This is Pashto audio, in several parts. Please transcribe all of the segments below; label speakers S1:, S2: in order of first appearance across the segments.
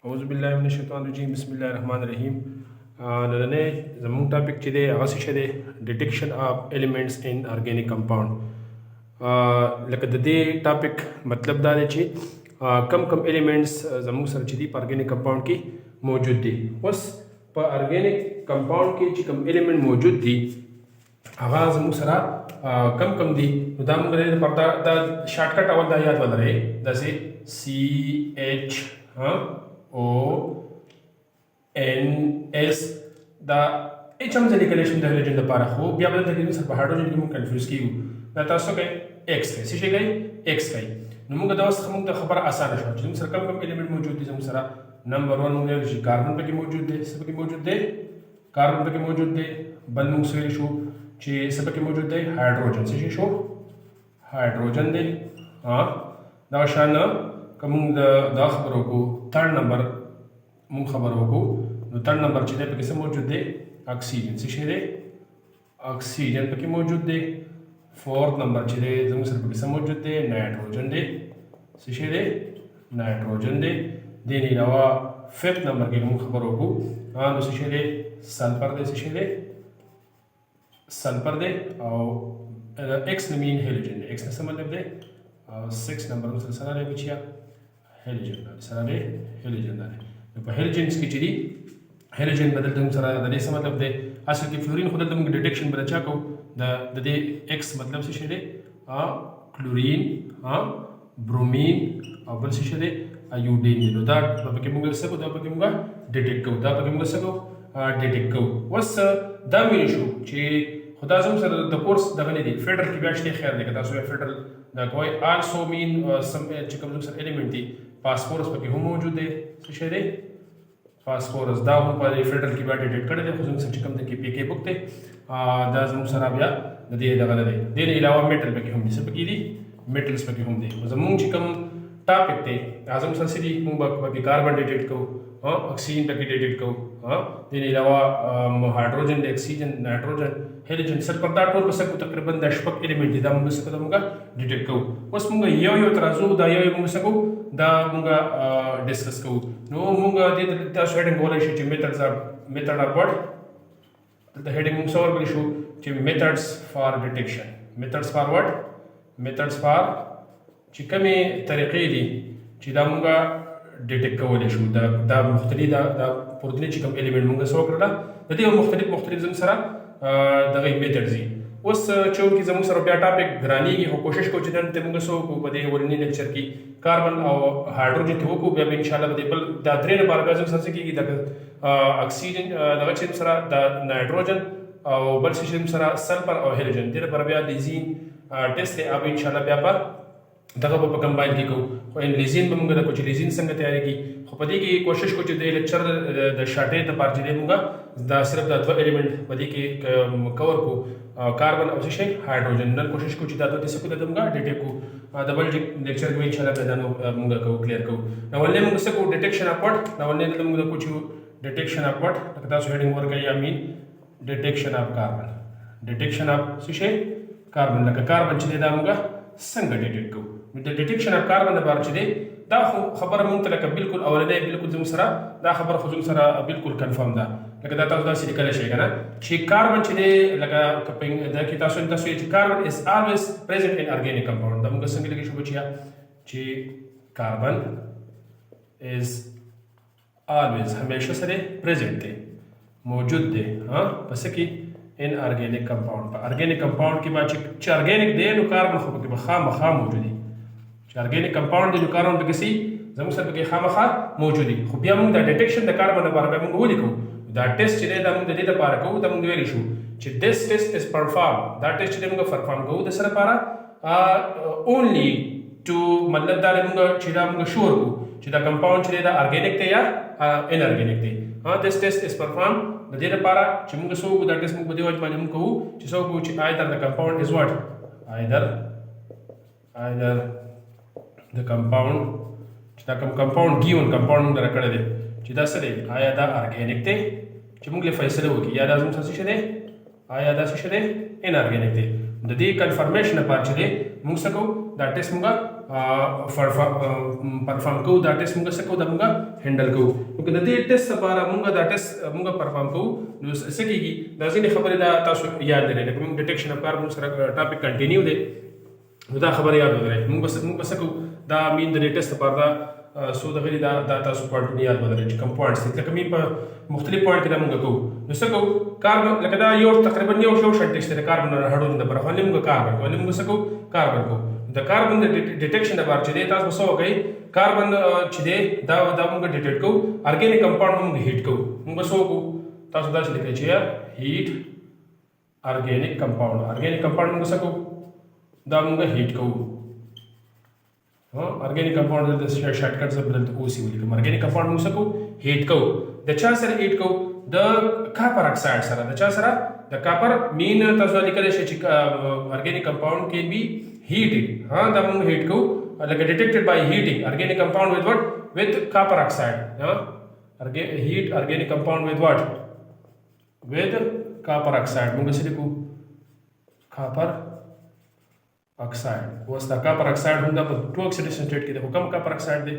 S1: أعوذ بالله من الشيطان الرجيم بسم الله الرحمن الرحيم نننې زموږ ټاپک چې دی هغه څه دی ډیټیکشن اف ایلیمنټس ان ارګینیک کمپاوند لکه د دې ټاپک مطلب دا دی چې کم کم ایلیمنټس زموږ سره چې دي په ارګینیک کمپاوند کې موجود دي. اوس په ارګینیک کمپاوند کې چې کم ایلیمنټ موجود دي هغه زموږ سره کم کم دي نو دا موږ لپاره دا شارټکټ اول دا یاد ولرئ داسې CH ONS دا اچ هم ځلې کلی شم د هایډروجن لپاره خو بیا به دلته کې سره په هایډروجن کې موږ کنفیوز کیږو دا تاسو کوئ ایکس کوي څه شی کوي ایکس کوي نو موږ دا اوس موږ ته خبره اسانه شوه چې موږ سره کم کم ایلیمنټ موجود دي زموږ سره نمبر 1 موږ ویل شي کاربن پکې موجود دی څه پکې موجود دی کاربن پکې موجود دی بل موږ ویل شو چې څه پکې موجود دی هایډروجن څه شی شو هایډروجن دی دا شان کوم دا خبرو کو تھرڈ نمبر مون خبرو کو نو تھرڈ نمبر چې دی پکې څه موجود دی اکسیجن څه شی دی اکسیجن پکې موجود دی فورتھ نمبر چې دی زموږ سره پکې څه موجود دی نایټروجن دی څه شی دی نایټروجن دی دې نه علاوه ففتھ نمبر کې مون خبرو کو نو څه شی دی سلفر دی څه شی دی سلفر دی او ایکس نمین هیلوجن دی ایکس څه مطلب دی 6 نمبر سره سره دی بچیا هیلوجن سره دی هیلوجن دی په هیلوجنز کې چې دي هیلوجن بدل ته سره د دې څه مطلب دی اصل کې فلورین خو دلته موږ ډیټیکشن بل چا کو د دې ایکس مطلب څه شی دی کلورین برومین او بل څه شی دی ایوډین نو دا په کې موږ څه کو دا په کې موږ ډیټیکټ کوو دا په کې موږ څه کو ډیټیکټ کوو وس دا ویل شو چې خدا زم سره د کورس دغه نه دی فیډرل کې بیا شته خیر دی که تاسو فیډرل دا کوئی آلسو مین سم چې کوم سره ایلیمنٹ دی فاسفورس پکې هم موجود دی څه شی دی فاسفورس دا هم په فیډرل کې بیا ډیټیکټ کړی دی خو زم چې کوم د کې پی کې بوک دی دا زم سره بیا د دې دغه نه دی د نه علاوه میټل پکې هم دي څه پکې دي میټلز پکې هم دي زموږ چې کوم ټاپک دی اعظم سره سړي موږ پکې کاربن ډیټیکټ کوو اکسیجن پکې ډیټیکټ کوو د نه علاوه هایډروجن دی اکسیجن نایټروجن هیلوجن سلفر دا ټول په سکو تقریبا د شپږ ایلیمنټ دي دا موږ څه کوو موږ ډیټیکټ کوو اوس موږ یو ترازو دا یو موږ څه کوو دا موږ ډسکس کوو نو موږ د تاسو هډینګ ولای شي چې میتھډز اف واټ د هډینګ موږ سوال کولی شو چې میتھډز فار ډیټیکشن میتھډز فار واټ میتھډز فار چې کومې طریقې دي چې دا موږ ډیټیکټ کولی شو دا مختلف دا پورتنی چې کوم ایلیمنټ موږ سو کړل د دې مختلف زم سره دغه میتھډز دي اوس چونکې زموږ سره بیا ټاپک ګرانیږي خو کوشش کوو چې نن ته موږ سو کو په دې ورنی لیکچر کې کاربن او هایډروجن ته وکړو بیا به ان شاء الله بل دا درې لپاره بیا زموږ سره کېږي د اکسیجن دغه چې سره د نایټروجن او بل څه سره سلفر او هیلوجن دې لپاره بیا لیزین ټیسټ دی او ان شاء الله بیا په دغه په کمباین کې کوو خو ان لیزین به موږ د کوچ لیزین څنګه تیاری کی خو په دې کې کوشش کوو چې د لیکچر د شاټې ته پارچې دی موږ دا صرف دا دوه ایلیمنٹ په دې کې کور کو کاربن او شي هایډروجن نن کوشش کوو چې دا دوه څه کو د موږ ډیټیکټ کو ډبل لیکچر کې ان شاء الله دا موږ کوو کلیر کوو نو ولې موږ څه کوو ډیټیکشن اف واټ نو ولې موږ کوو ډیټیکشن اف واټ تاسو هډینګ ورکړئ یا مین ډیټیکشن اف کاربن ډیټیکشن اف څه کاربن لکه کاربن چې دا موږ څنګه ډیټیکټ کوو د ډیټیکشن اف کاربن لپاره چې دی دا خبره مونږ ته لکه بالکل اولنۍ بالکل زموږ سره دا خبره خو زموږ سره بالکل کنفرم ده لکه دا تاسو داسې لیکلی شئ که نه چې کاربن چې دی لکه دا کې تاسو چې کاربن از آلویز پریزنټ ان ارګینیک کمپاوند دا مونږ څنګه لیکلی شو بچیا چې کاربن از آلویز همیشه سره پریزنټ دی موجود دی په څه کې ان ارګینیک کمپاوند په ارګینیک کمپاوند کې به چې ارګینیک دی نو کاربن خو پکې به خامخا موجود دی چې ارګینیک کمپاوند دی نو کاربن پکې سي زموږ سره پکې خامخا موجود دي خو بیا موږ دا ډیټیکشن د کاربن لپاره به موږ ولیکو دا ټیسټ چې دی دا موږ د دې لپاره کوو دا موږ ویلی شو چې دس ټیسټ از پرفارم دا ټیسټ چې موږ پرفارم کوو د سره لپاره اونلی ټو مطلب دا موږ چې دا موږ شور کوو چې دا کمپاوند چې دا ارګینیک دی یا ان ارګینیک دی دس ټیسټ از پرفارم د دې لپاره چې موږ سو کو دا ټیسټ موږ په دې وجه باندې موږ کوو چې سو کو چې either the compound is what either the compound چې دا کوم کمپاوند given compound موږ راکړی دی چې دا څه دی آیا دا ارګینیک دی چې موږ له فیصله وکړو یا دا زموږ څه شی دی آیا دا څه شی دی ان ارګینیک دی د دې کنفرمیشن لپاره چې دی موږ څه کوو دا ټیسټ مونږه پرفارم کوو دا ټیسټ مونږه څه کوو دا مونږه هینډل کوو نو که د دې ټیسټ لپاره مونږه دا ټیسټ مونږه پرفارم کوو نو څه کېږي دا ځینې خبرې دا تاسو یاد لرئ لکه مونږ ډیټیکشن اف کاربن سره ټاپک کنټینیو دی نو دا خبره یاد ولرئ مونږ به څه کوو دا مین د دې ټیسټ لپاره دا سو د غیر دا تاسو پوینټ یاد ولرئ چې کوم پوینټس لکه مین په مختلف پوینټ کې دا مونږ کوو نو څه کوو کاربن لکه دا یو تقریبا یو شان ټیسټ دی کاربن هډوجن د برخه مونږ کاربن کوو مونږ څه کوو کاربن کوو د کاربن د ډیټیکشن لپاره چې تاسو وسو کوي کاربن چې دی دا مونږ ډیټیکټ کوو ارګینیک کمپاوند مونږ هیټ کوو مونږ وسو کوو تاسو دا چې لیکئ چې هیټ ارګینیک کمپاوند مونږ څه کوو دا مونږ هیټ کوو ارګینیک کمپاوند د شارټ کټ سره بدلته اوسي ولیکم ارګینیک کمپاوند موږ سکو هیټ کوو د چا سره هیټ کوو د کاپر اکساید سره د چا سره د کاپر مین تاسو لیکلی شئ چې ارګینیک کمپاوند کین بی هیټډ دا موږ هیټ کوو لکه ډیټیکټډ بای هیټینګ ارګینیک کمپاوند with what with copper oxide heat organic compound with what with copper oxide موږ څه لیکو copper oxide اوس دا کاپر اکساید هم دا په 2 اکسیډیشن سټیټ کې د کوم کاپر اکساید دی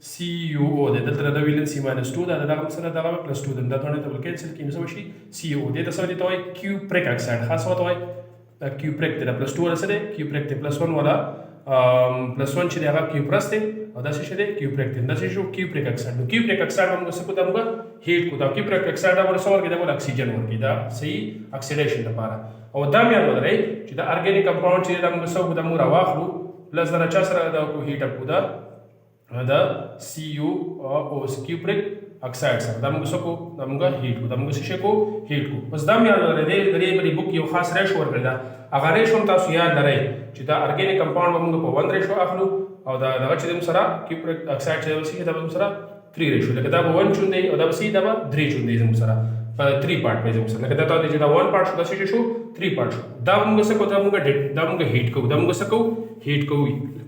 S1: CuO دی دلته د ویلنسي -2 دا دغه سره دغه +2 دا ټول ته کینسل کیږي نو شي CuO دی د سره دی توای کیوپریک اکساید خاص وته وای دا کیوپریک دی +2 سره کیوپریک دی +1 ولا +1 چې هغه کیوپرس دی او دا څه دی کیوپریک دی دا څه شو کیوپریک اکساید نو کیوپریک اکساید موږ څه کو دا موږ هیټ کو دا کیوپریک اکساید دا ورسور کې دا اکسیجن ورکی دا صحیح اکسیډیشن لپاره او دا مې یاد ولرئ چې دا ارګینیک کمپاوند چې دا موږ څه دا موږ راواخلو پلس دا چا سره دا کو هیټ اپ کو دا CuO کیوپریک اکساید سره دا موږ څه کو دا موږ هیټ کو دا موږ څه کو هیټ کو بس دا مې یاد ولرئ د دې بوک یو خاص ریشو ورکړی دا هغه ریشو تاسو یاد لرئ چې دا ارګینیک کمپاوند موږ په 1 ریشو اخلو او دا دغه چې موږ سره کیوپریک اکساید چې وسی دا موږ سره 3 ریشو لکه دا 1 چون دی او دا وسی دا 3 چون دی موږ سره په 3 پارت باندې موږ سره لکه دا ته چې دا 1 پارت شو دا څه شو 3 پارت شو دا موږ څه کو دا موږ هیټ کو دا موږ څه کو هیټ کوو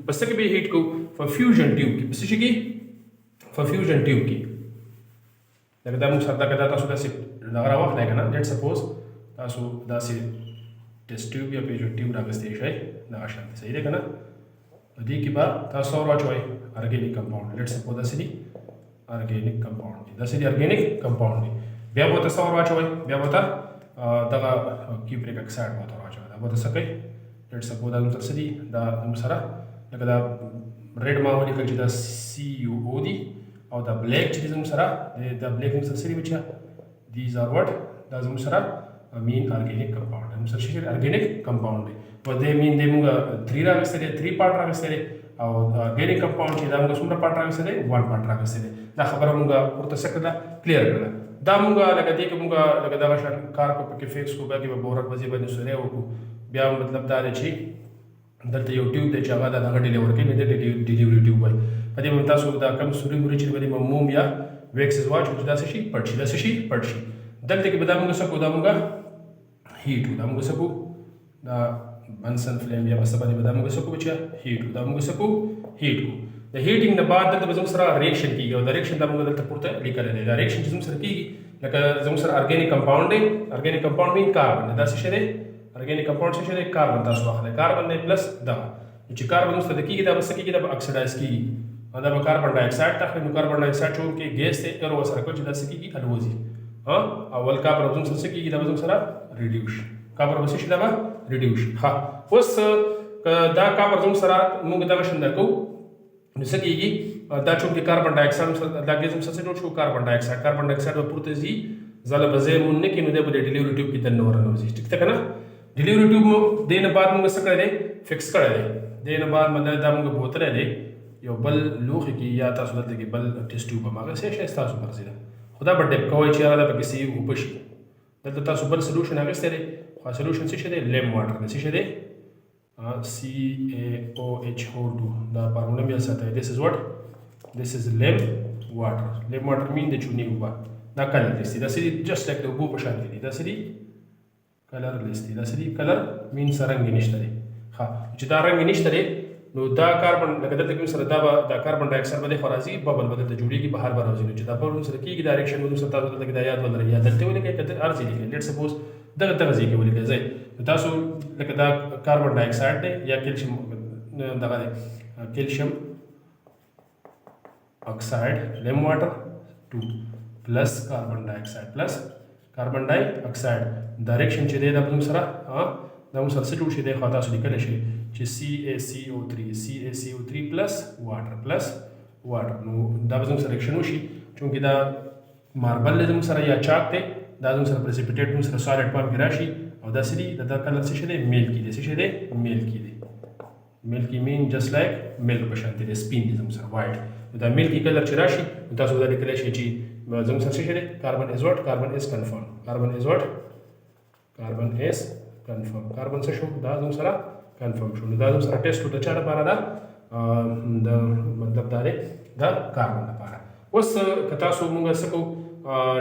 S1: پس کې به هیټ کوو په فیوژن ټیوب کې پس کې په فیوژن ټیوب کې لکه دا موږ سره دا تاسو داسې دا راوخت لای کنه لیټ سپوز تاسو داسې ټیسټ ټیوب یا پیجو ټیوب راغستې شئ دا شان صحیح ده کنه دې کې به تاسو راچوي ارګینیک کمپاوند لیټ سپوز داسې دي ارګینیک کمپاوند دي داسې دي ارګینیک کمپاوند دي بیا به تاسو راچوي بیا به دغه کیوپریک اکساید به تاسو راچوي دا به تاسو کوي لیټ سپوز دا تاسو دي دا سره لکه دا ریډ ما ولیکل چې دا CuO دي او دا بلیک چې زموږ سره دا بلیک موږ سره بچا دیز ار واټ دا زموږ سره مین ارګینیک کمپاوند هم سره شي ارګینیک کمپاوند دی په دې مین دې موږ 3 راغستې 3 پارت راغستې او ارګینیک کمپاوند چې دا موږ څومره پارت راغستې 1 پارت راغستې دا خبره موږ ورته څه کړه کلیر کړه دا موږ لکه دې کې موږ لکه دا شان کار کو پکې فیکس کو باقي به بورت وځي باندې سره وکړو بیا مطلب دا دی چې دلته یو ټیوب دی چې هغه دا دغه ډیلیور کوي د ډیلیوري ټیوب وایي په دې باندې تاسو دا کم سوري موري چې باندې موم یا ویکسز واچ چې دا څه شي پټ شي دا څه شي پټ شي دلته کې به دا موږ څه کو دا موږ هیټ دا موږ څه کو دا بنسن فلیم یا بس باندې دا موږ څه کو بچا هیټ دا موږ څه کو هیټ کو د هیټینګ نه بعد دلته زموږ سره ریاکشن کیږي او د ریاکشن دا موږ دلته پورته لیکل دي دا ریاکشن چې زموږ سره کیږي لکه زموږ سره ارګینیک کمپاوند دی ارګینیک کمپاوند مین کاربن دا څه شي دی ارګینیک کمپاوند څه شي دی کاربن تاسو واخلئ کاربن دی پلس دا چې کاربن سره کیږي دا بس کیږي دا اکسیډایز کیږي دا به کاربن ډای اکساید تاخلي نو کاربن ډای اکساید چون کې ګیس ته کرو سره کو چې دا څه کیږي الوزي اول کاربن زموږ سره کیږي دا زموږ سره ریډیوس کاربن بس شي دا ریډیوس ها اوس دا کاربن زموږ سره موږ دا شنه کو نو څه کیږي دا چون کې کاربن ډای اکساید دا ګیس هم څه جوړ شو کاربن ډای اکساید په پورته زی زله بزې مون نه کینو د ډیلیوري ټیوب کې دنه ورنوځي ټیک ته کنه ډیلیوري ټیوب مو دینه بعد موږ څه کړی دی فکس کړی دی دینه بعد مطلب دا موږ بوتل دی یو بل لوخي کې یا تاسو دلته کې بل ټیسټ ټیوب ماګه څه شي تاسو مرزي ده خدا به ډیپ کوی چې هغه پکې سی وپشي دلته تاسو بل سولوشن هغه ستاره خو سولوشن څه شي دی لیم واټر څه شي دی CaOH2 دا فارموله بیا ساتي this is what this is lime water mean د چونی وبا دا کلر لیست دا سری جست لایک د وبو په شان دي دا سری کلر لیست دا سری کلر مین سرنګ نشته دی ها چې دا رنګ نشته دی نو دا کاربن لکه دلته کوم سره دا کاربن ډای اکساید باندې خرازي ببل بدل ته جوړیږي بهر راځي نو چې دا په سره کیږي ډایرکشن موږ سره تاسو ته دا یاد ولرئ یا دلته ولګي کته ارزي لیکي لیټ سپوز دغه ځای کې ولګي ځای تاسو لکه دا کاربن ډای اکساید دی یا کیلشیم دغه کیلشیم اکساید لیم واټر 2 پلس کاربن ډای اکساید ډایریکشن چې دی دا به موږ سره دا موږ سره څه جوړ شي دی خو تاسو لیکلی شئ چې CaCO3 پلس واټر نو دا به زموږ سره ریاکشن وشي چونکې دا ماربل دی زموږ سره یا چاک دی دا زموږ سره پریسیپیټیټ موږ سره سالډ فارم کې راشي او دا څه دي دا کلر څه شی دی میلکی دی څه شی دی میلکی مین جسټ لایک میلک په شان دی سپین دی زموږ سره وایټ دا میلکی کلر چې راشي تاسو دا لیکلی شئ چې زموږ سره څه شی دی کاربن از کنفرم کاربن څه شو دا زموږ سره کنفرم شو نو دا زموږ سره ټیسټ د چا لپاره ده د مطلب دا دی د کاربن لپاره اوس که تاسو موږ څه کوو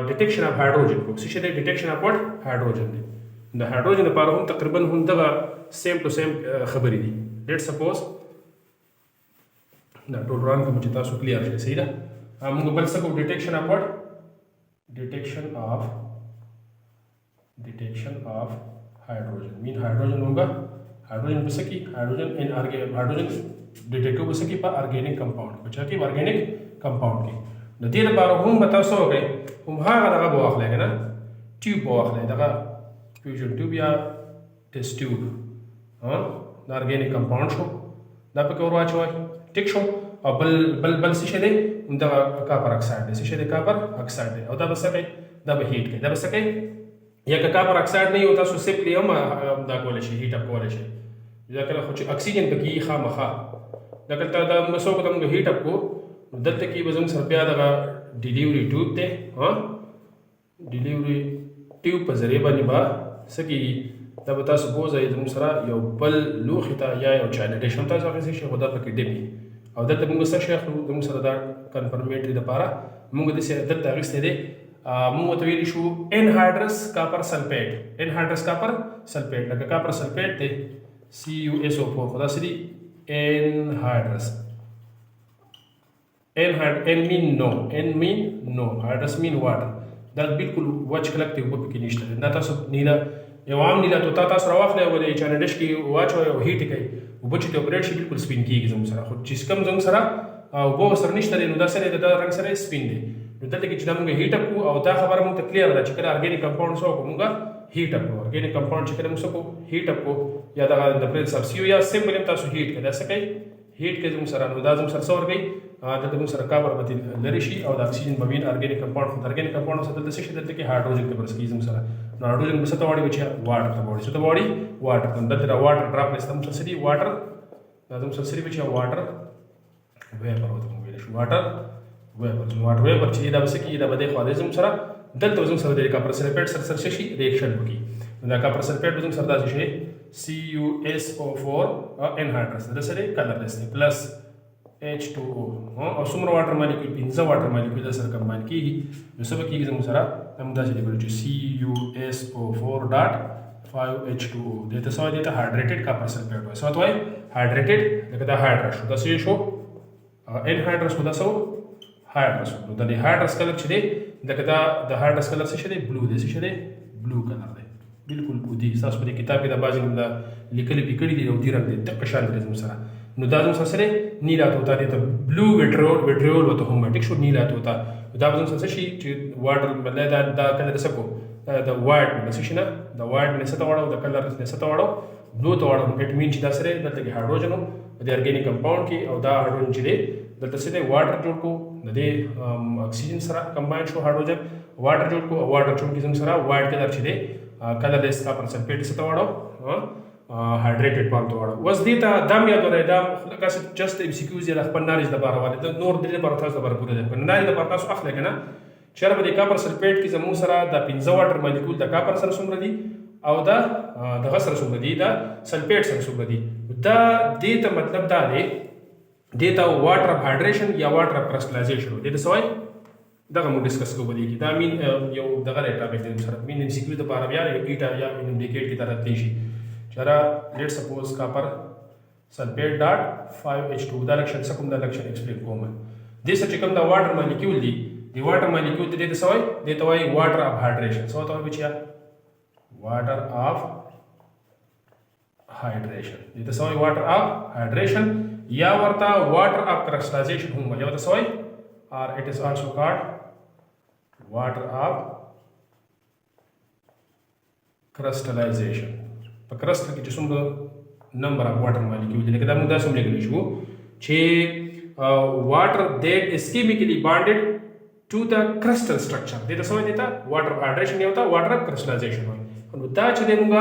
S1: ډیټیکشن اف هایډروجن کوو څه شی دی ډیټیکشن اف واټ هایډروجن دی د هایډروجن لپاره هم تقریبا هم دغه سیم ټو سیم خبرې دي لیټ سپوز دا ټول ران کوم چې تاسو کلیر شي صحیح ده موږ بل څه کوو ډیټیکشن اف واټ ډیټیکشن اف hydrogen mean hydrogen होगा हाइड्रोजन बस की hydrogen in hydrogen detective बस की पर organic compound बचा की organic compound की नतीजे बार हम बताओ सो गए हम हाँ का बोआख लेगा ना ट्यूब बोआख लेगा फ्यूजन ट्यूब या टेस्ट ट्यूब ऑर्गेनिक कंपाउंड शो दा पे और वाच हुआ टिक शो और बल बल बल से दे उनका कॉपर ऑक्साइड से दे कॉपर ऑक्साइड है और दा बस के दा हीट के दा बस के या که کاربن اکساید نه یو تاسو سیمپلی هم دا کولی شي هیټ اپ کولی شي دا کله خو چې اکسیجن پکې خامخا دا کله دا موږ څو کوم هیټ اپ کو دلته کې به زموږ سره بیا دغه ډیلیوري ټیوب دی ډیلیوري ټیوب په ذریعه باندې به څه کېږي دا به تاسو بوځئ زموږ سره یو بل لوښي ته یا یو چاینا ډش هم تاسو اخیستی شئ خو دا پکې ډیپي او دلته موږ څه شی اخلو زموږ سره دا کنفرمیټري دپاره موږ داسې دلته اخیستی دی موږ ورته ویلی شو انهایډرس کاپر سلفیټ لکه کاپر سلفیټ دی CuSO4 خو دا څه دي انهایډرس ان مین نو هایډرس مین واټر دا بالکل وچ کلک دی اوبه پکې نشته دا تاسو نیله یو عام نیله طوطا تاسو راواخلئ او د چاینا ډش کې واچوئ او هیټ یې کوئ اوبه چې اپریټ شي بالکل سپین کېږي زموږ سره خو چې کوم زموږ سره اوبه ورسره نشته دی نو دا څه دی د رنګ سره سپین دی نو دلته کې چې دا موږ هیټ اپ کوو او دا خبره موږ ته کلیر ده چې کله ارګینیک کمپاوند څه وکړو موږ هیټ اپ کوو ارګینیک کمپاوند چې کله موږ څه کوو هیټ اپ کوو یا دغه د پرنس اف سی یا سمپل هم تاسو هیټ کړئ دا څه کوي هیټ کې زموږ سره نو دا زموږ سره څه ورکوي دلته موږ سره کابر به لرې شي او د اکسیجن به وي ارګینیک کمپاوند خو د ارګینیک کمپاوند سره دلته څه شي دلته کې هایډروجن ته برس کېږي زموږ سره نو هایډروجن به څه ته واړي بچیا واټر ته واړي څه ته واړي واټر ته دلته دا واټر ډراپلیټس زموږ سره څه دي واټر دا زموږ سره څه دي بچیا واټر ویپر ورته موږ ویلی شو واټر ویپر چې دا به څه کېږي دا به دی خوا دی زموږ سره دلته به زموږ سره د کاپر سلفیټ سره څه شي ریاکشن وکړي نو دا کاپر سلفیټ به زموږ سره داسې شي CuSO4 انهایډرس دا څه دی کلرلیس دی پلس H2O او څومره واټر مالیکول 15 واټر مالیکول سره کمباین کېږي نو څه به کېږي زموږ سره هم داسې لیکلو چې CuSO4.5H2O دې ته څه وایي دې ته هایډریټډ کاپر سلفیټ وایي څه ورته وایي هایډریټډ لکه دا هایډرس شو دا څه شو انهایډرس خو دا څه هایډرس نو د هایډرس کلر چې دی لکه دا د هایډرس کلر څه شی دی بلو دی څه شی دی بلو کلر دی بالکل ودي تاسو په دې کتاب کې د بعضې د لیکلي پکړي دي او دې رنګ دی دقه شان دی زموږ سره نو دا زموږ سره سره نیلا طوطا دی ته بلو ویټریول ورته هم ټیک شو نیلا طوطا دا به زموږ سره شي چې واټر بدله دا کله د څه کو د وایټ نه څه شي نه د وایټ نه څه ته واړو د کلر نه څه ته واړو بلو ته واړو اټ مین چې دا سره دلته کې هایډروجن د ارګینیک کمپاوند کې او دا هایډروجن چې دی دلته څه دی واټر جوړ کو د دې اکسیجن سره کمباین شو هایډروجن واټر جوړ کو او واټر جوړ کې زموږ سره وایټ کلر چې دی کلرلیس کاپر سلفیټ څه ته واړو هایډریټډ پام ته واړو اوس دې ته دا م یاد ولرئ دا لکه جسټ ام سی کیوز یې د خپل نالج دپاره والي د نور دې لپاره تاسو دپاره پوره دی په نالج دپاره تاسو اخلئ که نه چېرې به د کاپر سلفیټ کې زموږ سره د 15 واټر مالیکول د کاپر سره څومره دي او دا دغه سره څومره دي د سلفیټ سره څومره دي دا دې ته مطلب دا دی دې ته واټر اف هایډریشن یا واټر اف کرسټلایزیشن دې ته څه وایي دغه موږ ډسکس کوو په دې کې دا مین یو دغه دی ټاپک دی سره مین ام سی کیو دپاره بیا ایټا یا انډیکیټ کې دا راتلی شي چې را لیټ سپوز کاپر سلفیټ ډاټ 5H2 دا لکشن څه کوم دا لکشن ایکسپلین کوم دې سره چې کوم دا واټر مالیکول دي د واټر مالیکول دې ته څه وایي دې ته وایي واټر اف هایډریشن څه ورته وایي بچیا واټر اف hydration. دې ته سوای water of hydration یا ورته water of crystallization هم یا ورته سوای or it is also called water of crystallization. په crystal کې چې څومره number of water molecule دي لکه دا موږ دا څومره لیکلی شو چې water that is chemically bonded to the crystal structure. دې ته سوای دي ته water of hydration یا ورته water of crystallization وایي. نو دا چې دی موږ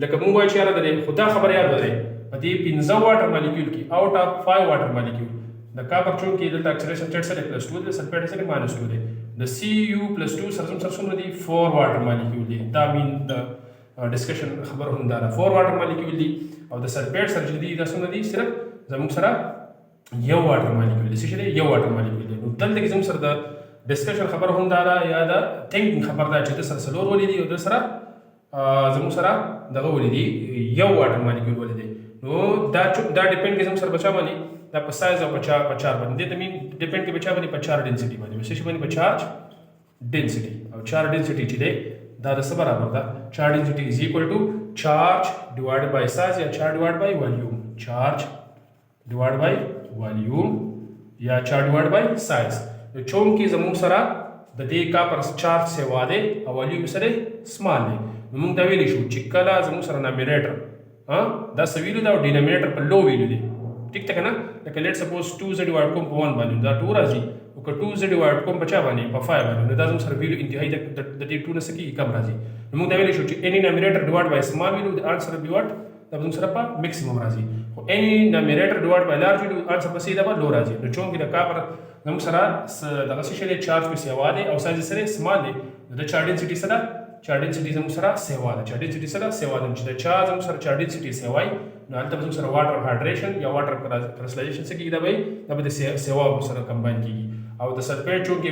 S1: لکه موږ وایو چې یاره د دې خو دا خبره یاد ولرئ په دې 15 واټر مالیکول کې آوټ اف 5 واټر مالیکول د کاپر چونکې دلته اکسیډیشن چارج سره +2 دی سلفیټ سره -2 دی د Cu+2 سره څومره دي 4 واټر مالیکول دي دا مین د ډسکشن خبره هم دا 4 واټر مالیکول دي او د سلفیټ سره چې دي دا څومره دي صرف زموږ سره یو واټر مالیکول دي څه دی یو واټر مالیکول دي نو دلته کې زموږ سره د ډسکشن خبره هم دا یا د تھینکینګ خبر دا چې د سره سلور ولې دي او د سره زموږ سره دغه ولې دي یو واټر مالیکول ولې دي نو دا ډیپند کې زموږ سره بچا باندې دا په سایز او په چارج باندې د مين ډیپند کې بچا باندې په چارج ډنسټي باندې څه باندې په چارج ډنسټي او چارج ډنسټي چې دی دا د څه برابر ده چارج ډنسټي از ایکوال ټو چارج ډیوایډ بای سایز یا چارج ډیوایډ بای والیوم چارج ډیوایډ بای والیوم یا چارج ډیوایډ بای سایز نو چون کې زموږ سره د دې کاپر چارج سیوا دی او والیوم سره سمال دی نو موږ دا ویلی شو چې کله زموږ سره نامینیټر دا څه ویلو دا او ډینامینیټر په لو ویلو دی ټیک ده که نه لکه لیټ سپوز 2 زه ډیوایډ کوم په 1 باندې دا 2 راځي او که 2 زه ډیوایډ کوم په چا باندې په 5 باندې نو دا زموږ سره ویلو انتهایي د دې 2 نه څه کېږي کم راځي نو موږ دا ویلی شو چې any numerator divided by small value the answer will be what دا زموږ سره په میکسیمم راځي خو any numerator divided by large value answer په سیده به لو راځي نو چونکې د کاپر زموږ سره دغه څه شی دی چارج په سیوا دی او سایز سره سمال دی د چارج ډنسټي سره چارج ډنسټي زموږ سره سیوا ده چارج ډنسټي سره سیوا ده چې د چارج زموږ سره چارج ډنسټي سیوای نو هلته زموږ سره واټر هایډریشن یا واټر کرسټلایزیشن څه کېږي دا به د سیوا سره کمباین کېږي او د سلفیټ چونکې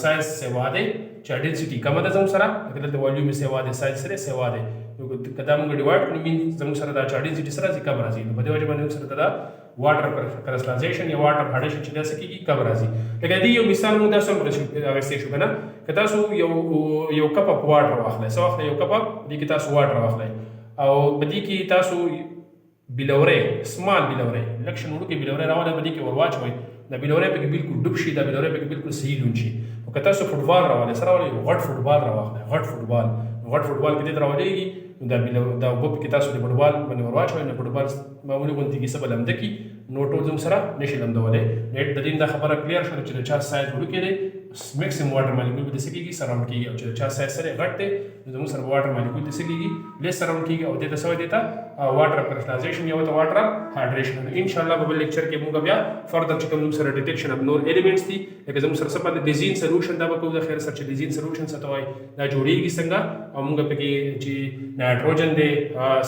S1: سایز سیوا دی چارج ډنسټي کمه ده زموږ سره دلته والیوم سیوا دی سایز سره سیوا دی نو که دا موږ ډیوایډ کړو مین زموږ سره دا چارج ډنسټي سره کم راځي نو په دې وجه باندې موږ سره دا واټر کرسټلایزیشن یا واټر هایډریشن چې دا څه کېږي کم راځي لکه دې یو مثال موږ دا څومره اخیستی شو که نه که تاسو یو کپ اپ واټر واخلئ څه واخلئ یو کپ اپ دې کې تاسو واټر واخلئ او په دې کې تاسو بلورۍ سمال بلورۍ لږ شان وړوکې بلورۍ راوړئ په دې کې ور واچوئ دا بلورۍ پکې بالکل ډوب شي دا بلورۍ پکې بالکل صحیح لوند شي او که تاسو فوټبال راوړئ څه راوړئ غټ فوټبال راواخلئ غټ فوټبال کې دې ته راوړېږي نو دا اوبه پکې تاسو د فوټبال باندې ور واچوئ نو فوټبال معمولي غوندې کیسه به لمده کړي نو ټول زموږ سره نشي لمدولی د دې دا خبره کلیر شوه چې د چا سایز وړوکی دی میکسیمم واټر مالیکول به د څه کېږي سراونډ کېږي او چې د چا سایز سره غټ دی نو زموږ سره واټر مالیکول د څه کېږي لیس سراونډ کېږي او دې ته څه وایي دې ته واټر کرسټلایزیشن یا ورته واټر هایډریشن انشاءالله په بل لیکچر کې موږ بیا فردر چې کوم زموږ سره ډیټیکشن اف نور ایلیمنټس دي لکه زموږ سره څه باندې ډیزین سلوشن دا به کوو د خیر سره چې ډیزین سلوشن څه ته وایي دا جوړېږي څنګه او موږ پکې چې نایټروجن دی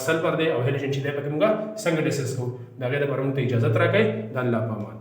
S1: سلفر دی او هیلوجن چې دی پکې موږ څنګه ډسکس کوو د هغې دپاره موږ ته اجازت راکړئ د الله په امان